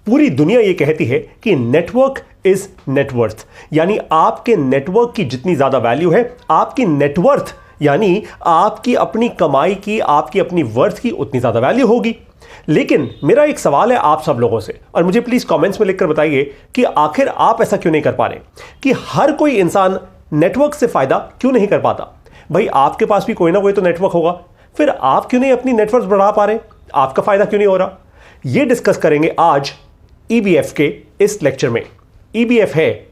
पूरी दुनिया ये कहती है कि नेटवर्क इज नेटवर्थ, यानी आपके नेटवर्क की जितनी ज्यादा वैल्यू है, आपकी नेटवर्थ यानी आपकी अपनी कमाई की, आपकी अपनी वर्थ की उतनी ज्यादा वैल्यू होगी। लेकिन मेरा एक सवाल है आप सब लोगों से, और मुझे प्लीज कमेंट्स में लिखकर बताइए कि आखिर आप ऐसा क्यों नहीं कर पा रहे कि हर कोई इंसान नेटवर्क से फायदा क्यों नहीं कर पाता। भाई आपके पास भी कोई ना कोई तो नेटवर्क होगा, फिर आप क्यों नहीं अपनी नेटवर्क बढ़ा पा रहे, आपका फायदा क्यों नहीं हो रहा। यह डिस्कस करेंगे आज ईबीएफ के इस लेक्चर में। ईबीएफ है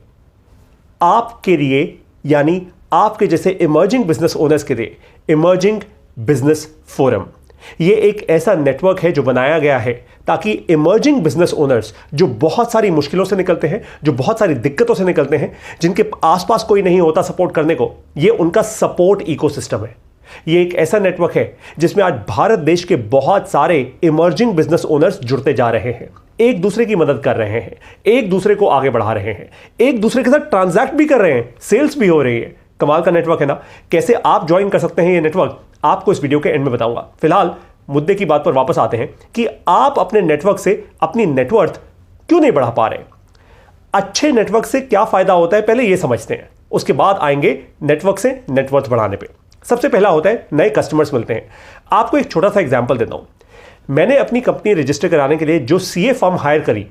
आपके लिए, यानी आपके जैसे इमर्जिंग बिजनेस ओनर्स के लिए इमर्जिंग बिजनेस फोरम। यह एक ऐसा नेटवर्क है जो बनाया गया है ताकि इमर्जिंग बिजनेस ओनर्स जो बहुत सारी मुश्किलों से निकलते हैं, जो बहुत सारी दिक्कतों से निकलते हैं, जिनके आसपास कोई नहीं होता सपोर्ट करने को, यह उनका सपोर्ट इकोसिस्टम है। यह एक ऐसा नेटवर्क है जिसमें आज भारत देश के बहुत सारे इमर्जिंग बिजनेस ओनर्स जुड़ते जा रहे हैं, एक दूसरे की मदद कर रहे हैं, एक दूसरे को आगे बढ़ा रहे हैं, एक दूसरे के साथ ट्रांजैक्ट भी कर रहे हैं, सेल्स भी हो रही है। कमाल का नेटवर्क है ना। कैसे आप ज्वाइन कर सकते हैं ये नेटवर्क, आपको इस वीडियो के एंड में बताऊंगा। फिलहाल मुद्दे की बात पर वापस आते हैं कि आप अपने नेटवर्क से अपनी नेटवर्थ क्यों नहीं बढ़ा पा रहे। अच्छे नेटवर्क से क्या फायदा होता है पहले ये समझते हैं, उसके बाद आएंगे नेटवर्क से नेटवर्थ बढ़ाने पे। सबसे पहला होता है नए कस्टमर्स मिलते हैं। आपको एक छोटा सा एग्जांपल देता हूं। मैंने अपनी कंपनी रजिस्टर कराने के लिए जो सीए फर्म हायर करी,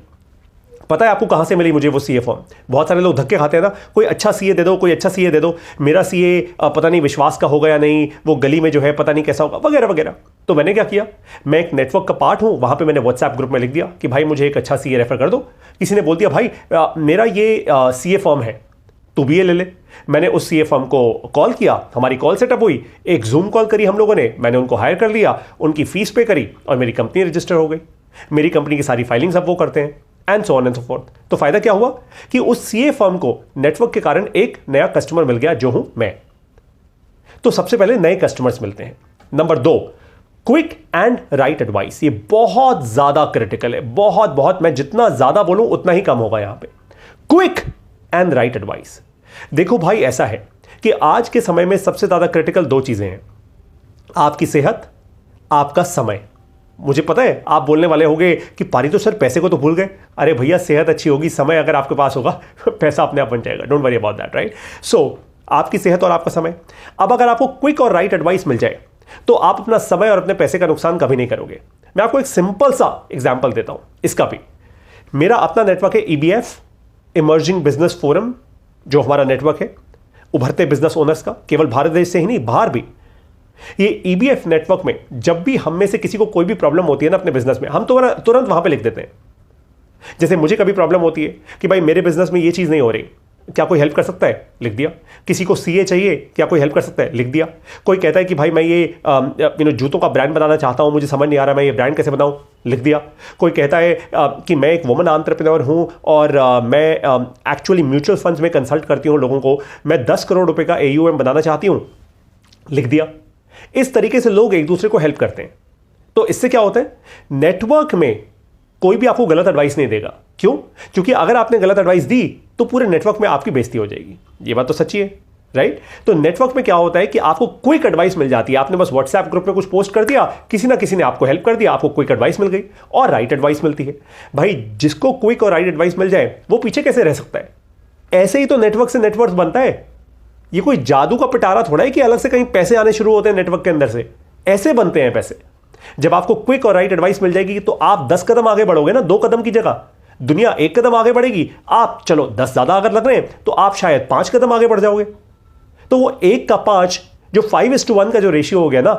पता है आपको कहां से मिली मुझे वो सीए फॉर्म। बहुत सारे लोग धक्के खाते हैं ना, कोई अच्छा सीए दे दो, कोई अच्छा सीए दे दो, मेरा सीए पता नहीं विश्वास का होगा या नहीं, वो गली में जो है पता नहीं कैसा होगा, वगैरह वगैरह। तो मैंने क्या किया, मैं एक नेटवर्क का पार्ट हूं, वहां पे मैंने व्हाट्सएप ग्रुप में लिख दिया कि भाई मुझे एक अच्छा सीए रेफर कर दो। किसी ने बोल दिया भाई मेरा ये सीए फॉर्म है, तू भी ये ले ले। मैंने उस सीए फर्म को कॉल किया, हमारी कॉल सेटअप हुई, एक जूम कॉल करी हम लोगों ने, मैंने उनको हायर कर लिया, उनकी फीस पे करी और मेरी कंपनी रजिस्टर हो गई। मेरी कंपनी की सारी फाइलिंग्स अब वो करते हैं, and so on and so fourth. तो फायदा क्या हुआ कि उस सीए फर्म को नेटवर्क के कारण एक नया कस्टमर मिल गया, जो हूं मैं। तो सबसे पहले नए कस्टमर्स मिलते हैं। Number 2, quick and right advice. ये बहुत ज्यादा क्रिटिकल है, बहुत बहुत, मैं जितना ज्यादा बोलूं उतना ही कम होगा यहां पे। Quick and right advice. देखो भाई ऐसा है कि आज के समय में सबसे ज्यादा क्रिटिकल 2 चीजें हैं, आपकी सेहत, आपका समय। मुझे पता है आप बोलने वाले होंगे कि पारी तो सर पैसे को तो भूल गए। अरे भैया सेहत अच्छी होगी, समय अगर आपके पास होगा पैसा अपने आप बन जाएगा। Don't worry about that, right. So आपकी सेहत और आपका समय। अब अगर आपको क्विक और राइट एडवाइस मिल जाए तो आप अपना समय और अपने पैसे का नुकसान कभी नहीं करोगे। मैं आपको एक सिंपल सा एग्जाम्पल देता हूं इसका भी। मेरा अपना नेटवर्क है ईबीएफ, इमर्जिंग बिजनेस फोरम, जो हमारा नेटवर्क है उभरते बिजनेस ओनर्स का, केवल भारत देश से ही नहीं बाहर भी। ये ईबीएफ नेटवर्क में जब भी हम में से किसी को कोई भी प्रॉब्लम होती है ना अपने बिजनेस में, हम तुरंत वहां पे लिख देते हैं। जैसे मुझे कभी प्रॉब्लम होती है कि भाई मेरे बिजनेस में ये चीज नहीं हो रही, क्या कोई हेल्प कर सकता है, लिख दिया। किसी को सीए चाहिए, क्या कोई हेल्प कर सकता है, लिख दिया। कोई कहता है कि भाई मैं ये जूतों का ब्रांड बनाना चाहता हूं, मुझे समझ नहीं आ रहा मैं ये ब्रांड कैसे बनाऊं, लिख दिया। कोई कहता है कि मैं एक वुमन एंटरप्रेन्योर हूं और मैं एक्चुअली म्यूचुअल फंड्स में कंसल्ट करती हूं लोगों को, मैं 10 करोड़ रुपए का AUM बनाना चाहती हूं, लिख दिया। इस तरीके से लोग एक दूसरे को हेल्प करते हैं। तो इससे क्या होता है, नेटवर्क में कोई भी आपको गलत एडवाइस नहीं देगा। क्यों? क्योंकि अगर आपने गलत एडवाइस दी तो पूरे नेटवर्क में आपकी बेइज्जती हो जाएगी। ये बात तो सच्ची है, राइट। तो नेटवर्क में क्या होता है कि आपको क्विक एडवाइस मिल जाती है। आपने बस व्हाट्सएप ग्रुप में कुछ पोस्ट कर दिया, किसी ना किसी ने आपको हेल्प कर दिया, आपको क्विक एडवाइस मिल गई। और राइट एडवाइस मिलती है। भाई जिसको क्विक और राइट एडवाइस मिल जाए वो पीछे कैसे रह सकता है। ऐसे ही तो नेटवर्क से नेटवर्क बनता है। ये कोई जादू का पिटारा थोड़ा है कि अलग से कहीं पैसे आने शुरू होते हैं नेटवर्क के अंदर से। ऐसे बनते हैं पैसे। जब आपको क्विक और राइट एडवाइस मिल जाएगी तो आप 10 कदम आगे बढ़ोगे ना, 2 कदम की जगह दुनिया 1 कदम आगे बढ़ेगी। आप चलो 10 ज्यादा अगर लग रहे हैं तो आप शायद 5 कदम आगे बढ़ जाओगे। तो वो 1 का 5 जो 5:1 का जो रेशियो हो गया ना,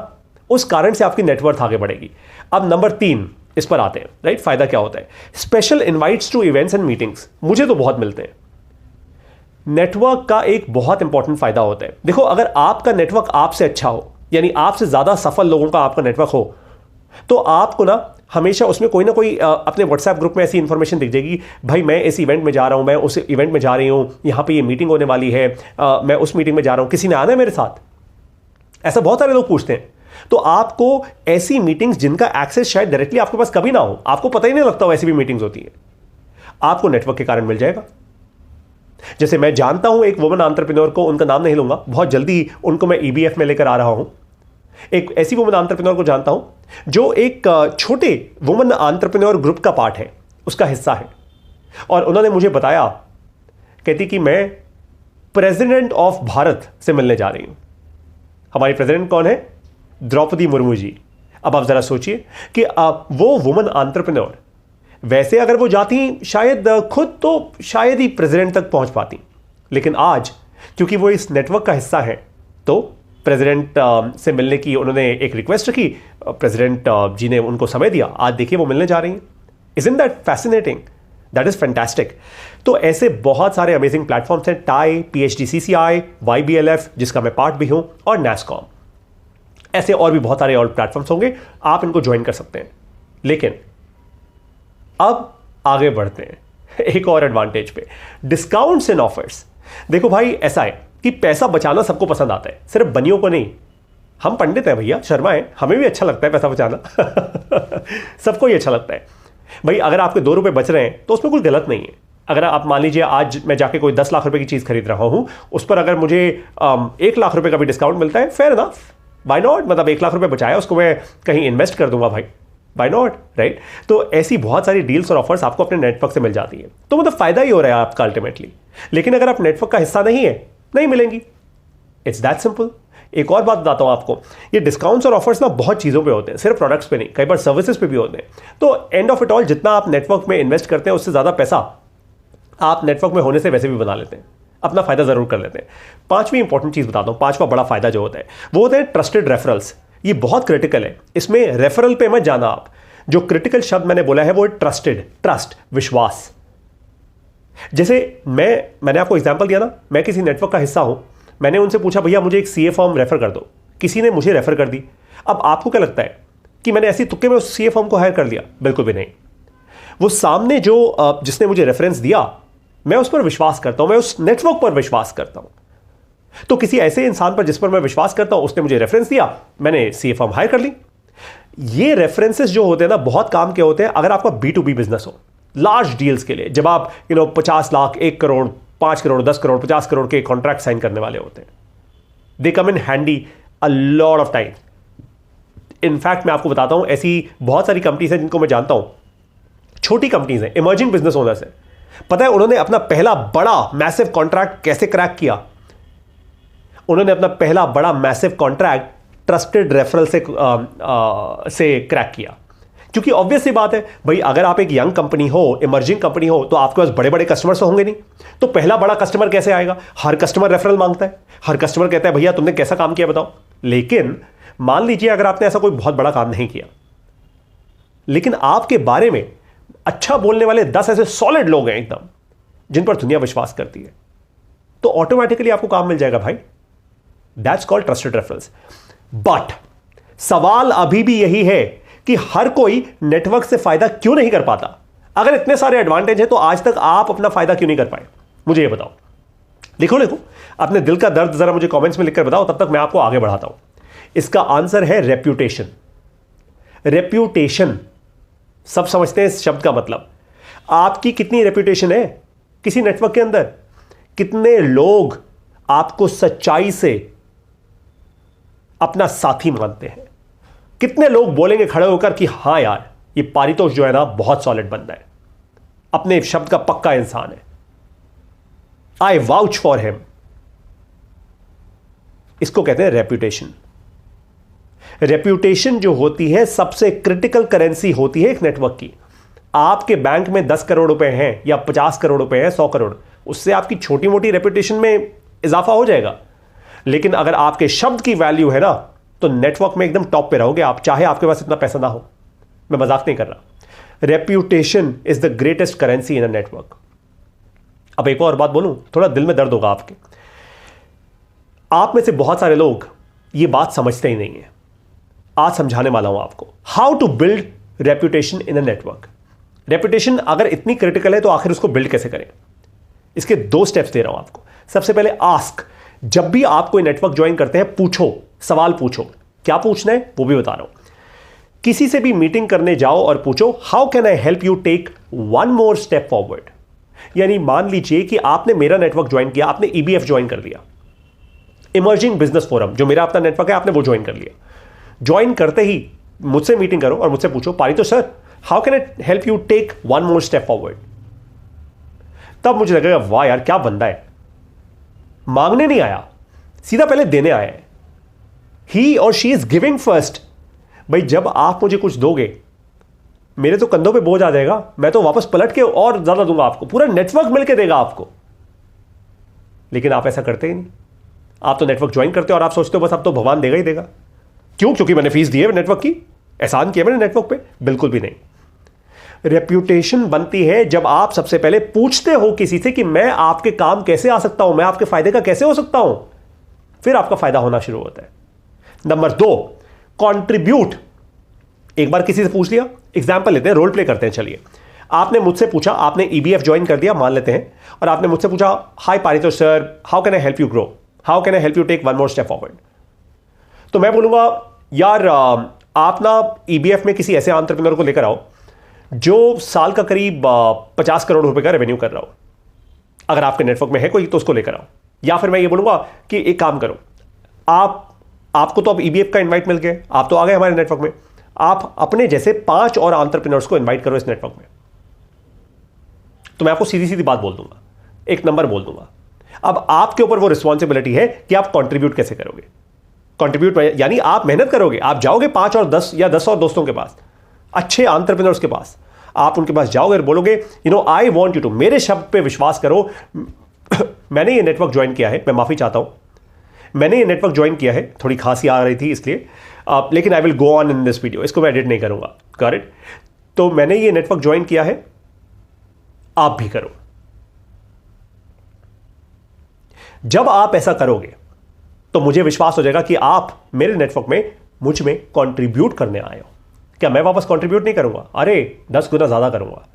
उस कारण से आपकी नेटवर्थ आगे बढ़ेगी। अब नंबर 3 इस पर आते हैं, राइट। फायदा क्या होता है, special invites to events and meetings. मुझे तो बहुत मिलते हैं। नेटवर्क का एक बहुत इंपॉर्टेंट फायदा होता है। देखो अगर आपका नेटवर्क आपसे अच्छा हो, यानी आपसे ज्यादा सफल लोगों का आपका नेटवर्क हो, तो आपको ना हमेशा उसमें कोई ना कोई अपने व्हाट्सएप ग्रुप में ऐसी इंफॉर्मेशन दिख जाएगी, भाई मैं इस इवेंट में जा रहा हूं, मैं उस इवेंट में जा रही हूं, यहां पे ये मीटिंग होने वाली है, मैं उस मीटिंग में जा रहा हूं, किसी ने आना है मेरे साथ। ऐसा बहुत सारे लोग पूछते हैं। तो आपको ऐसी मीटिंग्स जिनका एक्सेस शायद डायरेक्टली आपके पास कभी ना हो, आपको पता ही नहीं लगता हो ऐसी भी मीटिंग्स होती है, आपको नेटवर्क के कारण मिल जाएगा। जैसे मैं जानता हूं एक वुमन एंटरप्रेन्योर को, उनका नाम नहीं लूंगा, बहुत जल्दी उनको मैं ईबीएफ में लेकर आ रहा हूं। एक ऐसी वुमन एंटरप्रेन्योर को जानता हूं जो एक छोटे वुमन एंटरप्रेन्योर ग्रुप का पार्ट है। उसका हिस्सा है। और उन्होंने मुझे बताया, कहती कि मैं प्रेसिडेंट ऑफ भारत से मिलने जा रही हूं। हमारी प्रेसिडेंट कौन है? द्रौपदी मुर्मू जी। अब आप जरा सोचिए कि वो वुमन एंटरप्रेन्योर, वैसे अगर वो जाती शायद खुद तो शायद ही प्रेसिडेंट तक पहुंच पाती, लेकिन आज क्योंकि वो इस नेटवर्क का हिस्सा है तो प्रेसिडेंट से मिलने की उन्होंने एक रिक्वेस्ट रखी, प्रेसिडेंट जी ने उनको समय दिया, आज देखिए वो मिलने जा रही हैं। Isn't that fascinating? That is fantastic. तो ऐसे बहुत सारे अमेजिंग प्लेटफॉर्म्स हैं, टाई, PHDCCI, YBLF जिसका मैं पार्ट भी हूं, और NASSCOM। ऐसे और भी बहुत सारे और प्लेटफॉर्म्स होंगे, आप इनको ज्वाइन कर सकते हैं। लेकिन अब आगे बढ़ते हैं एक और एडवांटेज पे, डिस्काउंट्स एंड ऑफर्स। देखो भाई, ऐसा है कि पैसा बचाना सबको पसंद आता है, सिर्फ बनियों को नहीं। हम पंडित हैं भैया, शर्मा है, हमें भी अच्छा लगता है पैसा बचाना सबको ही अच्छा लगता है भाई। अगर आपके 2 रुपए बच रहे हैं तो उसमें कोई गलत नहीं है। अगर आप मान लीजिए आज मैं जाके कोई 10 लाख रुपए की चीज़ खरीद रहा हूं, उस पर अगर मुझे 1 लाख रुपए का भी डिस्काउंट मिलता है, फेयर इनफ, बाय नॉट। मतलब 1 लाख रुपए बचाया, उसको मैं कहीं इन्वेस्ट कर दूंगा भाई, बाय नॉट, राइट? तो ऐसी बहुत सारी डील्स और ऑफर्स आपको अपने नेटवर्क से मिल जाती है, तो मतलब फायदा ही हो रहा है आपका अल्टीमेटली। लेकिन अगर आप नेटवर्क का हिस्सा नहीं है, नहीं मिलेंगी। It's that simple. एक और बात बताता हूं आपको, ये डिस्काउंट्स और ऑफर्स ना बहुत चीज़ों पे होते हैं, सिर्फ प्रोडक्ट्स पे नहीं, कई बार सर्विसेज पे भी होते हैं। तो एंड ऑफ इट ऑल, जितना आप नेटवर्क में इन्वेस्ट करते हैं उससे ज़्यादा पैसा आप नेटवर्क में होने से वैसे भी बना लेते हैं, अपना फायदा ज़रूर कर लेते हैं। 5वीं इंपॉर्टेंट चीज़ बताता हूँ, 5वां बड़ा फायदा जो होता है वो होते हैं ट्रस्टेड रेफरल्स। ये बहुत क्रिटिकल है, इसमें रेफरल पे मत जाना आप। जो क्रिटिकल शब्द मैंने बोला है वो ट्रस्टेड, ट्रस्ट, विश्वास। जैसे मैंने आपको एग्जांपल दिया ना, मैं किसी नेटवर्क का हिस्सा हूं, मैंने उनसे पूछा भैया मुझे एक CA फर्म रेफर कर दो, किसी ने मुझे रेफर कर दी। अब आपको क्या लगता है कि मैंने ऐसी तुक्के में उस CA फर्म को हायर कर लिया? बिल्कुल भी नहीं। वो सामने जो जिसने मुझे रेफरेंस दिया, मैं उस पर विश्वास करता हूं, मैं उस नेटवर्क पर विश्वास करता हूं। तो किसी ऐसे इंसान पर जिस पर मैं विश्वास करता हूं, उसने मुझे रेफरेंस दिया, मैंने CA फर्म हायर कर ली। ये रेफरेंसेस जो होते हैं ना, बहुत काम के होते हैं अगर आपका B2B बिजनेस हो, लार्ज डील्स के लिए। जब आप 50 लाख, 1 करोड़, 5 करोड़, 10 करोड़, 50 करोड़ के कॉन्ट्रैक्ट साइन करने वाले होते हैं, they come in handy a lot of time. In fact मैं आपको बताता हूं, ऐसी बहुत सारी कंपनीज हैं जिनको मैं जानता हूं, छोटी कंपनीज हैं, इमर्जिंग बिजनेस ओनर्स हैं। पता है उन्होंने अपना पहला बड़ा मैसिव कॉन्ट्रैक्ट कैसे क्रैक किया? उन्होंने अपना पहला बड़ा मैसिव कॉन्ट्रैक्ट ट्रस्टेड रेफरल से क्रैक किया। क्योंकि ऑब्वियस सी बात है भाई, अगर आप एक यंग कंपनी हो, इमर्जिंग कंपनी हो, तो आपके पास बड़े बड़े कस्टमर्स तो होंगे नहीं। तो पहला बड़ा कस्टमर कैसे आएगा? हर कस्टमर रेफरल मांगता है, हर कस्टमर कहता है भैया तुमने कैसा काम किया बताओ। लेकिन मान लीजिए अगर आपने ऐसा कोई बहुत बड़ा काम नहीं किया, लेकिन आपके बारे में अच्छा बोलने वाले 10 ऐसे सॉलिड लोग हैं एकदम, जिन पर दुनिया विश्वास करती है, तो ऑटोमेटिकली आपको काम मिल जाएगा भाई। That's called trusted referrals. But सवाल अभी भी यही है कि हर कोई नेटवर्क से फायदा क्यों नहीं कर पाता? अगर इतने सारे एडवांटेज है तो आज तक आप अपना फायदा क्यों नहीं कर पाए? मुझे ये बताओ। लिखो अपने दिल का दर्द जरा मुझे कमेंट्स में लिखकर बताओ, तब तक मैं आपको आगे बढ़ाता हूं। इसका आंसर है रेप्यूटेशन। रेप्यूटेशन, सब समझते हैं इस शब्द का मतलब। आपकी कितनी रेप्यूटेशन है किसी नेटवर्क के अंदर? कितने लोग आपको सच्चाई से अपना साथी मानते हैं? कितने लोग बोलेंगे खड़े होकर कि हां यार, ये पारितोष जो है ना बहुत सॉलिड बंदा है, अपने शब्द का पक्का इंसान है, आई वाउच फॉर हिम। इसको कहते हैं रेप्यूटेशन। रेप्यूटेशन जो होती है सबसे क्रिटिकल करेंसी होती है एक नेटवर्क की। आपके बैंक में 10 करोड़ रुपए हैं या 50 करोड़ रुपए हैं, 100 करोड़, उससे आपकी छोटी मोटी रेप्यूटेशन में इजाफा हो जाएगा। लेकिन अगर आपके शब्द की वैल्यू है ना, तो नेटवर्क में एकदम टॉप पे रहोगे आप, चाहे आपके पास इतना पैसा ना हो। मैं मजाक नहीं कर रहा। Reputation is the greatest currency in a network. अब एक और बात बोलूं, थोड़ा दिल में दर्द होगा आपके। आप में से बहुत सारे लोग ये बात समझते ही नहीं है। आज समझाने वाला हूं आपको how to build reputation in a network. Reputation अगर इतनी क्रिटिकल है तो आखिर उसको बिल्ड कैसे करें? इसके 2 स्टेप्स दे रहा हूं आपको। सबसे पहले आस्क। जब भी आप कोई नेटवर्क ज्वाइन करते हैं, पूछो, सवाल पूछो। क्या पूछना है वो भी बता रहा हूं। किसी से भी मीटिंग करने जाओ और पूछो, how can I help you take 1 more step forward. यानी मान लीजिए कि आपने मेरा नेटवर्क ज्वाइन किया, आपने EBF ज्वाइन कर लिया, इमर्जिंग बिजनेस फोरम, जो मेरा अपना नेटवर्क है, आपने वो ज्वाइन कर लिया। ज्वाइन करते ही मुझसे मीटिंग करो और मुझसे पूछो, Paritosh sir how can it help you take one more step forward? तब मुझे लगेगा वाह यार क्या बंदा है, मांगने नहीं आया, सीधा पहले देने आया है। ही और शी इज गिविंग फर्स्ट। भाई जब आप मुझे कुछ दोगे, मेरे तो कंधों पे बोझ आ जाएगा, मैं तो वापस पलट के और ज्यादा दूंगा आपको, पूरा नेटवर्क मिलकर देगा आपको। लेकिन आप ऐसा करते ही नहीं। आप तो नेटवर्क ज्वाइन करते हो और आप सोचते हो बस अब तो भगवान देगा ही देगा। क्यों? क्योंकि मैंने फीस दी है नेटवर्क की, एहसान किया मैंने नेटवर्क पे? बिल्कुल भी नहीं। रेप्यूटेशन बनती है जब आप सबसे पहले पूछते हो किसी से कि मैं आपके काम कैसे आ सकता हूं, मैं आपके फायदे का कैसे हो सकता हूं, फिर आपका फायदा होना शुरू होता है। Number 2, contribute. एक बार किसी से पूछ लिया, एग्जाम्पल लेते हैं, रोल प्ले करते हैं। चलिए, आपने मुझसे पूछा, आपने ईबीएफ ज्वाइन कर दिया मान लेते हैं, और आपने मुझसे पूछा, hi Paritosh sir, how can I help you grow, how can I help you take one more step forward? तो मैं बोलूंगा यार आप ना ईबीएफ में किसी ऐसे एंटरप्रेन्योर को लेकर आओ जो साल का करीब 50 करोड़ रुपए का रेवेन्यू कर रहा हो। अगर आपके नेटवर्क में है कोई तो उसको लेकर आओ। या फिर मैं ये बोलूंगा कि एक काम करो, आपको तो अब ईबीएफ का इनवाइट मिल गया, आप तो आ गए हमारे नेटवर्क में, आप अपने जैसे 5 और एंटरप्रेन्योर्स को इनवाइट करो इस नेटवर्क में। तो मैं आपको सीधी सीधी बात बोल दूंगा, एक नंबर बोल दूंगा। अब आपके ऊपर वो रिस्पॉन्सिबिलिटी है कि आप कंट्रीब्यूट कैसे करोगे। कंट्रीब्यूट यानी आप मेहनत करोगे, आप जाओगे 5 और 10 या 10 और दोस्तों के पास, अच्छे एंटरप्रेन्योर्स के पास, आप उनके पास जाओगे और बोलोगे you know I want you to, मेरे शब्द पे विश्वास करो, मैंने ये नेटवर्क ज्वाइन किया है, मैं माफी चाहता हूं, मैंने ये नेटवर्क ज्वाइन किया है, थोड़ी खांसी आ रही थी इसलिए, लेकिन I will go on in this video, इसको मैं एडिट नहीं करूंगा, करेक्ट? तो मैंने ये नेटवर्क ज्वाइन किया है, आप भी करो। जब आप ऐसा करोगे तो मुझे विश्वास हो जाएगा कि आप मेरे नेटवर्क में मुझ में कंट्रीब्यूट करने आए हो। क्या मैं वापस कंट्रीब्यूट नहीं करूंगा? अरे 10 गुना ज्यादा करूंगा।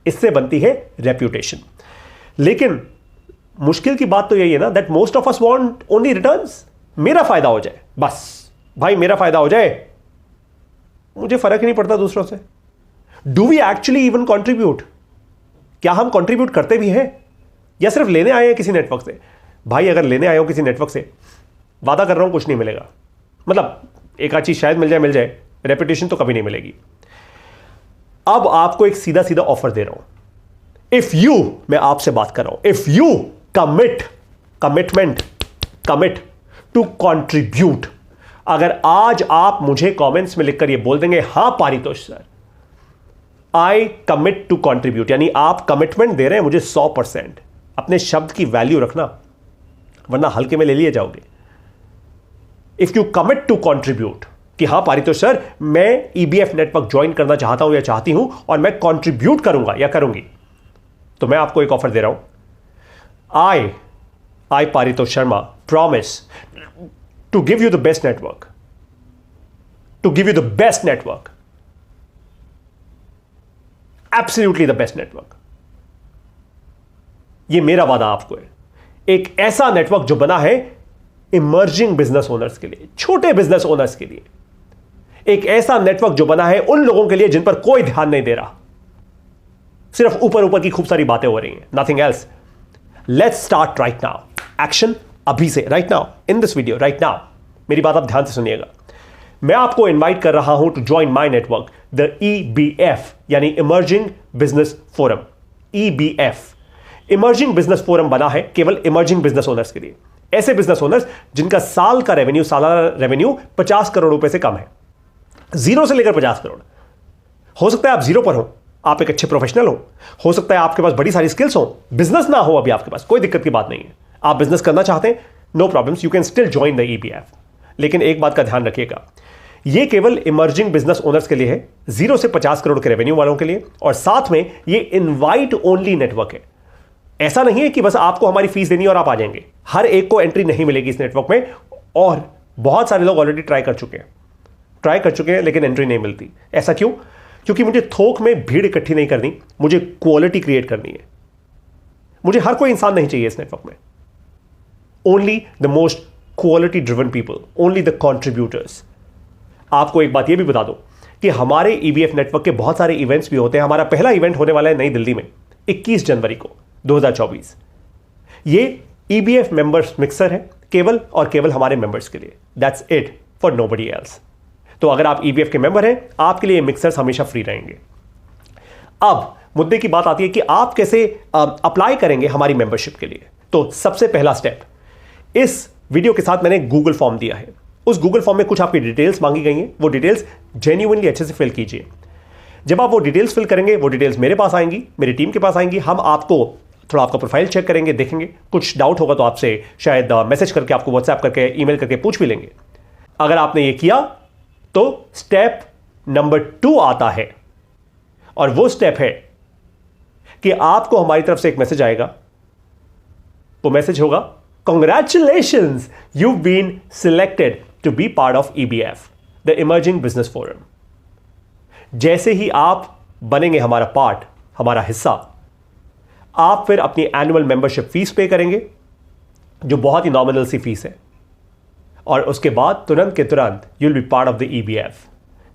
इससे बनती है रेप्यूटेशन। लेकिन मुश्किल की बात तो यही है ना, that most of us want only returns. मेरा फायदा हो जाए बस, भाई मेरा फायदा हो जाए, मुझे फर्क ही नहीं पड़ता दूसरों से। Do we actually even contribute? क्या हम कंट्रीब्यूट करते भी हैं या सिर्फ लेने आए हैं किसी नेटवर्क से? भाई अगर लेने आए हो किसी नेटवर्क से, वादा कर रहा हूं कुछ नहीं मिलेगा, मतलब एक आध चीज शायद मिल जाए, रेपुटेशन तो कभी नहीं मिलेगी। अब आपको एक सीधा सीधा ऑफर दे रहा हूं। इफ यू, मैं आपसे बात कर रहा हूं, if you commit to contribute, अगर आज आप मुझे कमेंट्स में लिखकर ये बोल देंगे, हां Paritosh sir I commit to contribute, यानी आप कमिटमेंट दे रहे हैं मुझे 100%, अपने शब्द की वैल्यू रखना वरना हल्के में ले लिए जाओगे। If you commit to contribute कि हां पारितोष सर मैं ईबीएफ नेटवर्क ज्वाइन करना चाहता हूं या चाहती हूं और मैं कंट्रीब्यूट करूंगा या करूंगी, तो मैं आपको एक ऑफर दे रहा हूं। I Paritosh Sharma promise to give you the best network, to give you the best network, absolutely the best network. ये मेरा वादा आपको है। एक ऐसा नेटवर्क जो बना है इमर्जिंग बिजनेस ओनर्स के लिए, छोटे बिजनेस ओनर्स के लिए। एक ऐसा नेटवर्क जो बना है उन लोगों के लिए जिन पर कोई ध्यान नहीं दे रहा, सिर्फ ऊपर ऊपर की खूब सारी बातें हो रही हैं, nothing else. Let's start right now, action अभी से, right now, in this video, right now. मेरी बात आप ध्यान से सुनिएगा। मैं आपको इनवाइट कर रहा हूं to join my network, the EBF, यानी emerging business forum. EBF emerging business forum बना है केवल इमर्जिंग बिजनेस ओनर्स के लिए, ऐसे बिजनेस ओनर्स जिनका सालाना रेवेन्यू 50 करोड़ रुपए से कम है, 0 से लेकर 50 करोड़। हो सकता है आप 0 पर हो, आप एक अच्छे प्रोफेशनल हो सकता है आपके पास बड़ी सारी स्किल्स हो, बिजनेस ना हो अभी आपके पास, कोई दिक्कत की बात नहीं है। आप बिजनेस करना चाहते हैं, no problems, you can still join the EBF. लेकिन एक बात का ध्यान रखिएगा, यह केवल इमर्जिंग बिजनेस ओनर्स के लिए है, 0 से 50 करोड़ के रेवेन्यू वालों के लिए, और साथ में यह इनवाइट ओनली नेटवर्क है। ऐसा नहीं है कि बस आपको हमारी फीस देनी और आप आ जाएंगे, हर एक को एंट्री नहीं मिलेगी इस नेटवर्क में, और बहुत सारे लोग ऑलरेडी ट्राई कर चुके हैं लेकिन एंट्री नहीं मिलती। ऐसा क्यों? क्योंकि मुझे थोक में भीड़ इकट्ठी नहीं करनी, मुझे क्वालिटी क्रिएट करनी है। मुझे हर कोई इंसान नहीं चाहिए इस नेटवर्क में, only the most quality driven people, only the contributors. आपको एक बात यह भी बता दो कि हमारे ईबीएफ नेटवर्क के बहुत सारे इवेंट्स भी होते हैं। हमारा पहला इवेंट होने वाला है नई दिल्ली में 21 जनवरी को 2024। ये ईबीएफ मेंबर्स मिक्सर है, केवल और केवल हमारे मेंबर्स के लिए, that's it, for nobody else. तो अगर आप ईबीएफ के मेंबर हैं, आपके लिए मिक्सर्स हमेशा फ्री रहेंगे। अब मुद्दे की बात आती है कि आप कैसे अप्लाई करेंगे हमारी मेंबरशिप के लिए। तो सबसे पहला स्टेप, इस वीडियो के साथ मैंने गूगल फॉर्म दिया है। उस गूगल फॉर्म में कुछ आपकी डिटेल्स मांगी गई हैं, वो डिटेल्स जेन्युइनली अच्छे से फिल कीजिए। जब आप वो डिटेल्स फिल करेंगे, वो डिटेल्स मेरे पास आएंगी, मेरी टीम के पास आएंगी। हम आपको थोड़ा आपका प्रोफाइल चेक करेंगे, देखेंगे, कुछ डाउट होगा तो आपसे शायद मैसेज करके, आपको व्हाट्सएप करके, ईमेल करके पूछ भी लेंगे। अगर आपने ये किया तो स्टेप नंबर 2 आता है, और वो स्टेप है कि आपको हमारी तरफ से एक मैसेज आएगा। वो मैसेज होगा, congratulations, you've been selected to be part of EBF, the Emerging Business Forum। जैसे ही आप बनेंगे हमारा पार्ट, हमारा हिस्सा, आप फिर अपनी एनुअल मेंबरशिप फीस पे करेंगे, जो बहुत ही नॉमिनल सी फीस है, और उसके बाद तुरंत के तुरंत you'll be part of the EBF,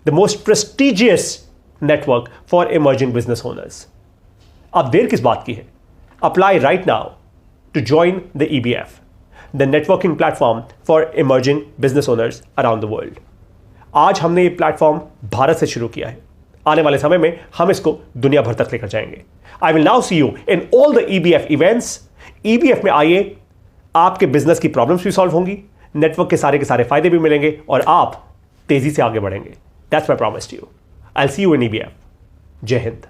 the most prestigious network for emerging business owners। अब देर किस बात की है? Apply right now to join the EBF, the networking platform for emerging business owners around the world। आज हमने ये platform Bharat से शुरू किया है, आने वाले समय में हम इसको दुनिया भर तक लेकर जाएंगे। I will now see you in all the EBF events. EBF में आइए, आपके बिजनेस की प्रॉब्लम्स भी सॉल्व होंगी, नेटवर्क के सारे फायदे भी मिलेंगे, और आप तेजी से आगे बढ़ेंगे। That's my promise to you. I will see you in EBF। जय हिंद।